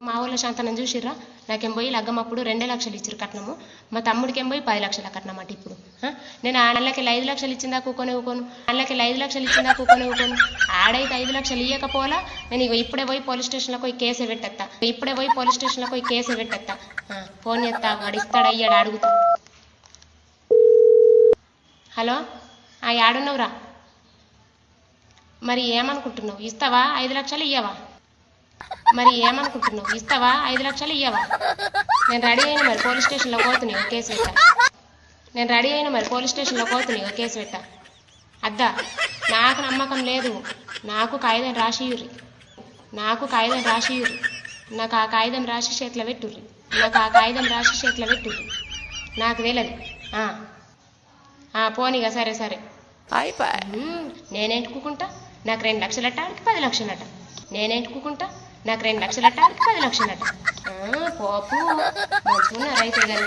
మా ఊళ్ళో శాంతనం చూసిర్రా, నాకేం పోయి లగ్గమప్పుడు 2 లక్షలు ఇచ్చిరు కట్నము, మా తమ్ముడికేం పోయి 10 లక్షల కట్నం అట. ఇప్పుడు నేను ఆ నెలకి 5 లక్షలు ఇచ్చిందా కూకొని ఊకోను, ఆడైతే 5 లక్షలు ఇయ్యకపోలా నేను ఇప్పుడే పోయి పోలీస్ స్టేషన్లో పోయి కేసు పెట్టేస్తా. ఫోన్ చేస్తా, వాడు ఇస్తాడా అయ్యాడు అడుగుతా. హలో, యాడున్నవురా? మరి ఏమనుకుంటున్నావు, ఇస్తావా 5 లక్షలు ఇయ్యవా? నేను రెడీ అయిన మరి పోలీస్ స్టేషన్లో పోతున్నా కేసు పెట్టా. అద్దా, నాకు నమ్మకం లేదు, నాకు కాగితం రాసియుర్రి, నాకు ఆ కాగితం రాసి చేతిలో పెట్టుర్రి, నాకు తెలియదు. పోనీగా, సరే. నేనేంటుకుంటా, నాకు 2 లక్షలట, ఆడికి 10 లక్షలట. పోపు మంచుకున్న రైతులు కానీ